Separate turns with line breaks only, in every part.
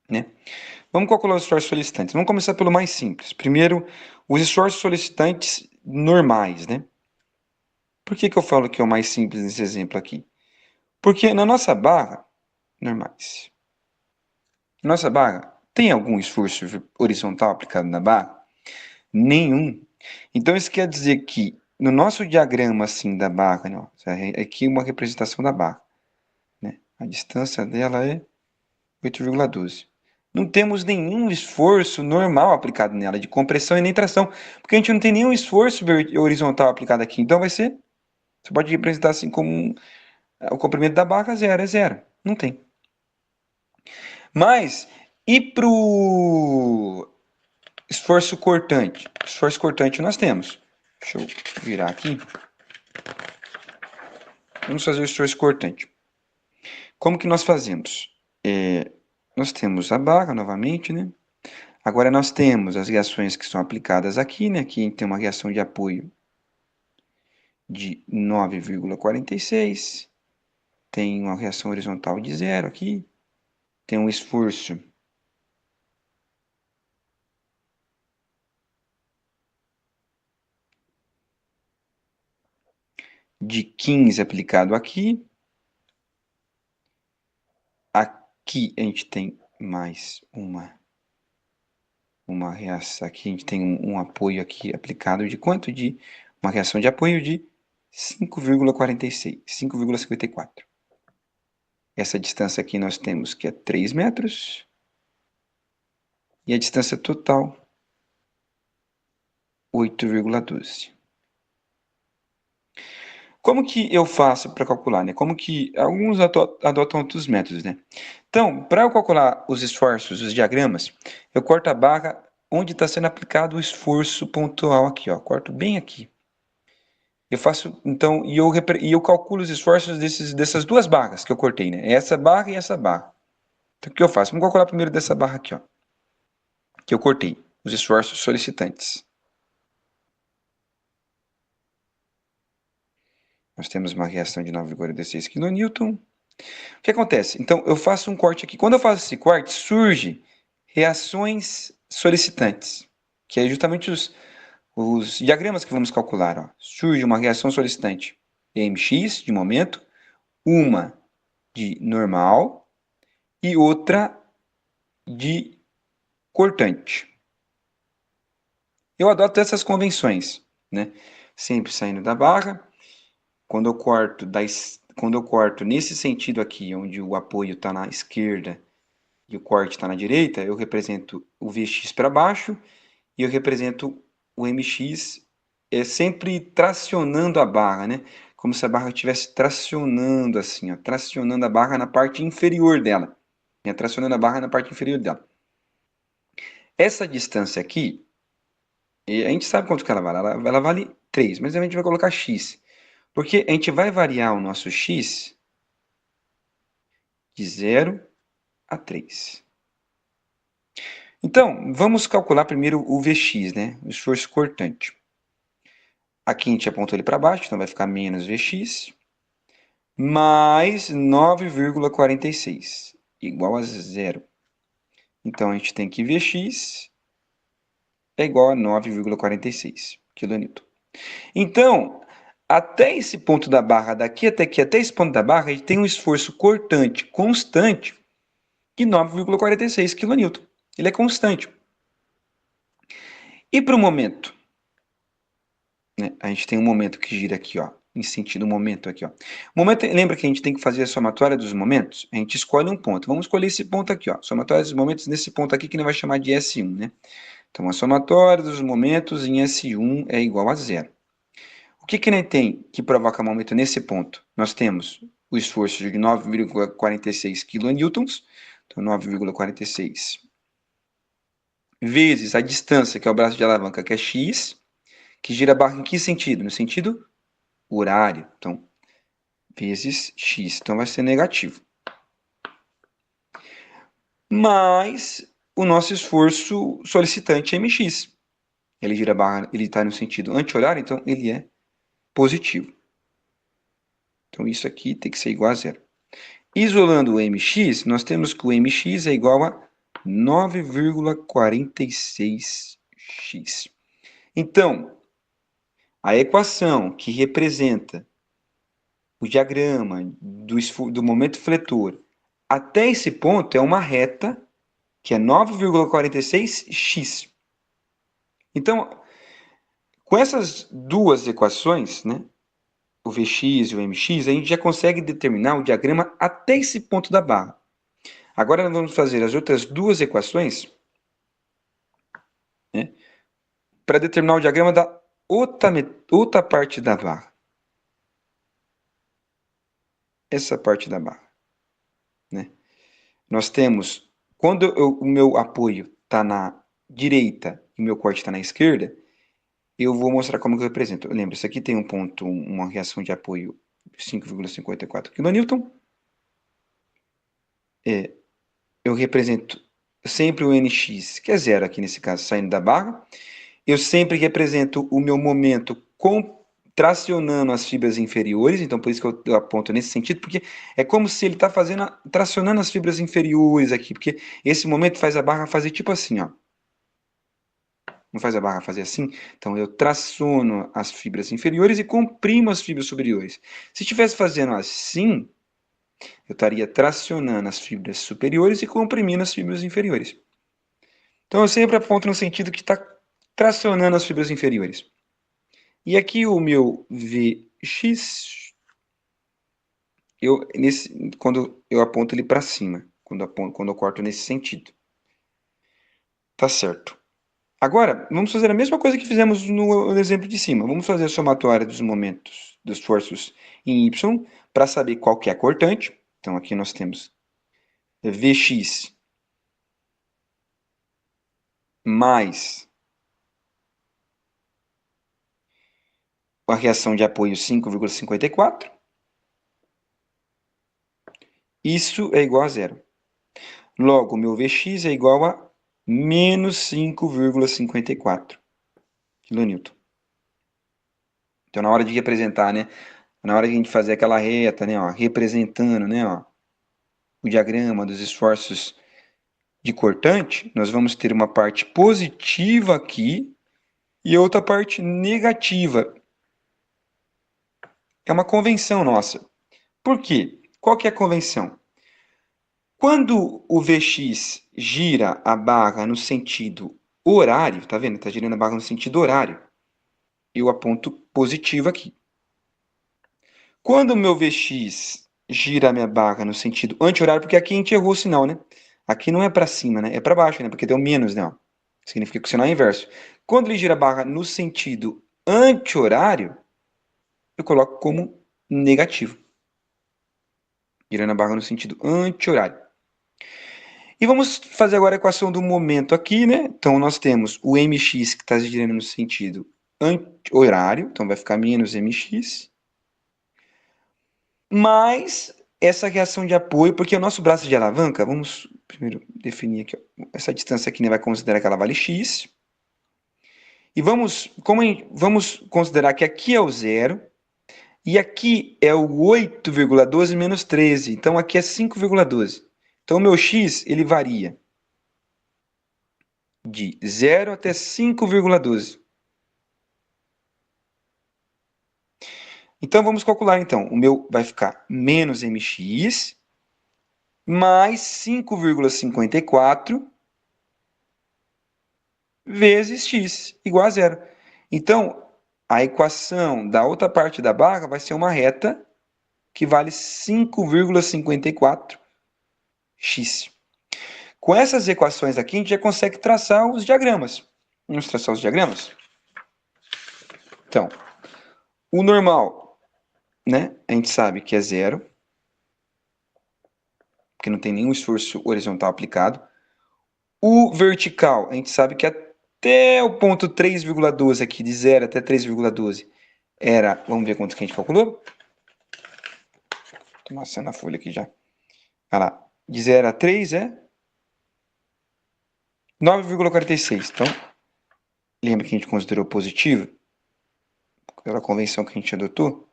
né? Vamos calcular os esforços solicitantes. Vamos começar pelo mais simples. Primeiro, os esforços solicitantes normais, né? Por que eu falo que é o mais simples nesse exemplo aqui? Porque na nossa barra, normais. Nossa barra tem algum esforço horizontal aplicado na barra? Nenhum. Então isso quer dizer que no nosso diagrama assim da barra, né, ó, aqui uma representação da barra, né? A distância dela é 8,12. Não temos nenhum esforço normal aplicado nela, de compressão e nem tração, porque a gente não tem nenhum esforço horizontal aplicado aqui. Então vai ser, você pode representar assim como o comprimento da barra zero, é zero. Não tem. Mas, e para o esforço cortante? Esforço cortante nós temos. Deixa eu virar aqui. Vamos fazer o esforço cortante. Como que nós fazemos? Nós temos a barra novamente, né? Agora nós temos as reações que são aplicadas aqui, né? Aqui tem uma reação de apoio de 9,46. Tem uma reação horizontal de zero aqui. Tem um esforço de 15 aplicado aqui. Aqui a gente tem mais uma reação. Aqui a gente tem um apoio aqui aplicado de quanto? Uma reação de apoio de 5,46, 5,54. Essa distância aqui nós temos que é 3 metros. E a distância total, 8,12. Como que eu faço para calcular, né? Como que alguns adotam outros métodos, né? Então, para eu calcular os esforços, os diagramas, eu corto a barra onde está sendo aplicado o esforço pontual aqui, ó. Corto bem aqui. Eu faço, então, e eu calculo os esforços dessas duas barras que eu cortei, né? Essa barra e essa barra. Então, o que eu faço? Vamos calcular primeiro dessa barra aqui, ó. Que eu cortei, os esforços solicitantes. Nós temos uma reação de 9,16 kN. O que acontece? Então, eu faço um corte aqui. Quando eu faço esse corte, surge reações solicitantes, que é justamente os diagramas que vamos calcular. Ó. Surge uma reação solicitante mx, de momento, uma de normal e outra de cortante. Eu adoto essas convenções, né? Sempre saindo da barra. Quando eu corto nesse sentido aqui, onde o apoio está na esquerda e o corte está na direita, eu represento o Vx para baixo e eu represento o Mx sempre tracionando a barra, né? Como se a barra estivesse tracionando assim, ó, tracionando a barra na parte inferior dela. Né? Tracionando a barra na parte inferior dela. Essa distância aqui, a gente sabe quanto que ela vale. Ela vale 3, mas a gente vai colocar x. Porque a gente vai variar o nosso x de 0 a 3. Então, vamos calcular primeiro o Vx, né? O esforço cortante. Aqui a gente apontou ele para baixo, então vai ficar menos Vx, mais 9,46, igual a zero. Então, a gente tem que Vx é igual a 9,46 kN. Então, até esse ponto da barra, daqui até aqui, até esse ponto da barra, a gente tem um esforço cortante constante de 9,46 kN. Ele é constante. E para o momento? Né? A gente tem um momento que gira aqui, ó, em sentido momento aqui, ó. Momento, lembra que a gente tem que fazer a somatória dos momentos? A gente escolhe um ponto. Vamos escolher esse ponto aqui, ó. Somatória dos momentos nesse ponto aqui que a gente vai chamar de S1, né? Então, a somatória dos momentos em S1 é igual a zero. O que a gente tem que provoca momento nesse ponto? Nós temos o esforço de 9,46 kN, então 9,46 vezes a distância, que é o braço de alavanca, que é x, que gira a barra em que sentido? No sentido horário. Então, vezes x. Então, vai ser negativo. Mas o nosso esforço solicitante é mx. Ele gira a barra, ele está no sentido anti-horário, então ele é positivo. Então, isso aqui tem que ser igual a zero. Isolando o mx, nós temos que o mx é igual a 9,46x. Então, a equação que representa o diagrama do momento fletor até esse ponto é uma reta que é 9,46x. Então, com essas duas equações, né, o Vx e o Mx, a gente já consegue determinar o diagrama até esse ponto da barra. Agora nós vamos fazer as outras duas equações, né, para determinar o diagrama da outra parte da barra. Essa parte da barra. Né? Nós temos, quando o meu apoio está na direita e o meu corte está na esquerda, eu vou mostrar como que eu represento. Lembra, isso aqui tem um ponto, uma reação de apoio 5,54 kN. Eu represento sempre o Nx, que é zero aqui nesse caso, saindo da barra. Eu sempre represento o meu momento tracionando as fibras inferiores, então por isso que eu aponto nesse sentido, porque é como se ele está tracionando as fibras inferiores aqui, porque esse momento faz a barra fazer tipo assim, ó. Não faz a barra fazer assim? Então eu traciono as fibras inferiores e comprimo as fibras superiores. Se estivesse fazendo assim, eu estaria tracionando as fibras superiores e comprimindo as fibras inferiores. Então eu sempre aponto no sentido que está tracionando as fibras inferiores. E aqui o meu Vx, quando eu aponto ele para cima, quando eu corto nesse sentido. Tá certo. Agora, vamos fazer a mesma coisa que fizemos no exemplo de cima. Vamos fazer a somatória dos momentos, dos esforços em Y, para saber qual que é a cortante. Então aqui nós temos Vx mais a reação de apoio 5,54. Isso é igual a zero. Logo, meu Vx é igual a menos 5,54 kN. Então, na hora de representar, né? Na hora de a gente fazer aquela reta, né? Ó, representando, né? Ó, o diagrama dos esforços de cortante, nós vamos ter uma parte positiva aqui e outra parte negativa. É uma convenção nossa. Por quê? Qual que é a convenção? Quando o Vx gira a barra no sentido horário, tá vendo? Está girando a barra no sentido horário. Eu aponto positivo aqui. Quando o meu Vx gira a minha barra no sentido anti-horário, porque aqui a gente errou o sinal, né? Aqui não é para cima, né? É para baixo, né? Porque deu menos, né? Ó. Significa que o sinal é inverso. Quando ele gira a barra no sentido anti-horário, eu coloco como negativo. Girando a barra no sentido anti-horário. E vamos fazer agora a equação do momento aqui, né? Então, nós temos o mx que está girando no sentido anti-horário, então vai ficar menos mx, mais essa reação de apoio, porque o nosso braço de alavanca, vamos primeiro definir aqui, ó, essa distância aqui, né, vai considerar que ela vale x. E vamos considerar que aqui é o zero, e aqui é o 8,12 menos 13, então aqui é 5,12. Então, o meu x, ele varia de 0 até 5,12. Então, vamos calcular, então. O meu vai ficar menos mx mais 5,54 vezes x, igual a zero. Então, a equação da outra parte da barra vai ser uma reta que vale 5,54x. Com essas equações aqui, a gente já consegue traçar os diagramas. Vamos traçar os diagramas? Então, o normal, né? A gente sabe que é zero, porque não tem nenhum esforço horizontal aplicado. O vertical, a gente sabe que até o ponto 3,12 aqui, de 0 até 3,12, era, vamos ver quanto que a gente calculou? Estou amassando a folha aqui já. Olha lá, de 0 a 3 é 9,46. Então, lembra que a gente considerou positivo? Pela convenção que a gente adotou?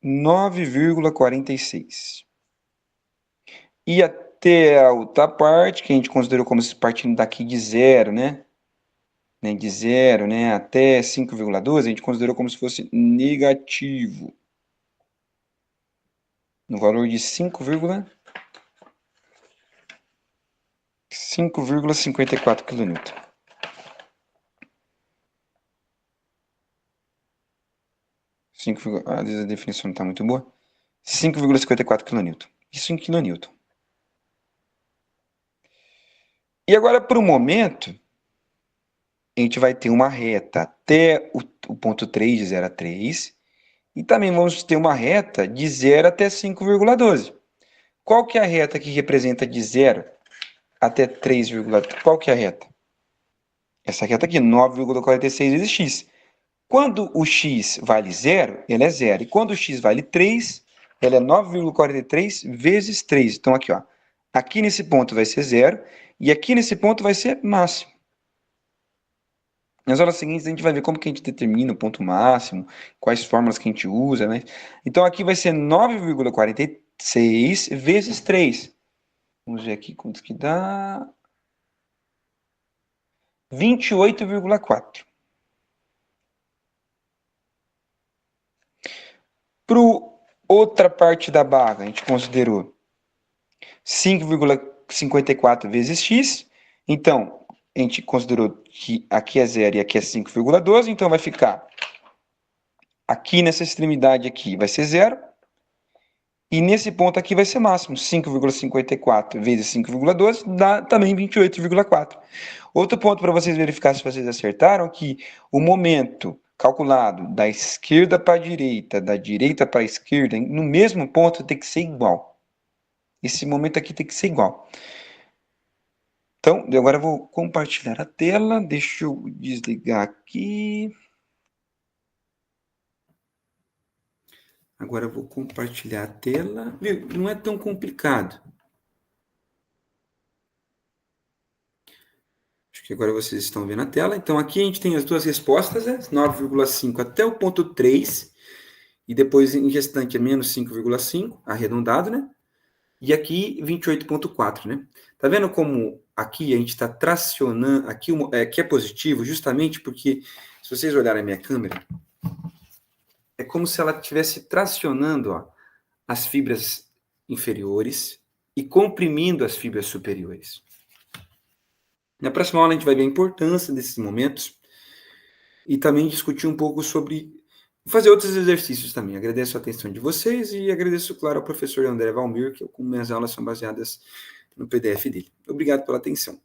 9,46. E até a outra parte, que a gente considerou como se partindo daqui de zero, né? De zero, né? Até 5,12, a gente considerou como se fosse negativo. No valor de 5,54 kN. Às vezes a definição não está muito boa. 5,54 kN. Isso em kN. E agora, para o momento, a gente vai ter uma reta até o ponto 3, de 0 a 3. E também vamos ter uma reta de 0 até 5,12. Qual que é a reta que representa de 0 até 3,12? Qual que é a reta? Essa reta aqui, 9,46 vezes x. Quando o x vale 0, ele é 0. E quando o x vale 3, ele é 9,43 vezes 3. Então, aqui, ó, aqui nesse ponto vai ser 0 e aqui nesse ponto vai ser máximo. Nas aulas seguintes a gente vai ver como que a gente determina o ponto máximo, quais fórmulas que a gente usa, né? Então, aqui vai ser 9,46 vezes 3. Vamos ver aqui quanto que dá. 28,4. Para outra parte da barra, a gente considerou 5,54 vezes x. Então, a gente considerou que aqui é 0 e aqui é 5,12. Então, vai ficar aqui nessa extremidade aqui vai ser 0. E nesse ponto aqui vai ser máximo. 5,54 vezes 5,12 dá também 28,4. Outro ponto para vocês verificar se vocês acertaram, que o momento calculado da esquerda para a direita, da direita para a esquerda, no mesmo ponto tem que ser igual. Esse momento aqui tem que ser igual. Então, agora eu vou compartilhar a tela. Deixa eu desligar aqui. Agora eu vou compartilhar a tela. Viu? Não é tão complicado. Acho que agora vocês estão vendo a tela. Então, aqui a gente tem as duas respostas, né? 9,5 até o ponto 3. E depois, em restante, é menos 5,5, arredondado, né? E aqui, 28,4, né? Tá vendo como aqui a gente está tracionando... Aqui é positivo, justamente porque, se vocês olharem a minha câmera, é como se ela estivesse tracionando, ó, as fibras inferiores e comprimindo as fibras superiores. Na próxima aula a gente vai ver a importância desses momentos e também discutir um pouco sobre fazer outros exercícios também. Agradeço a atenção de vocês e agradeço, claro, ao professor André Valmir, que minhas aulas são baseadas no PDF dele. Obrigado pela atenção.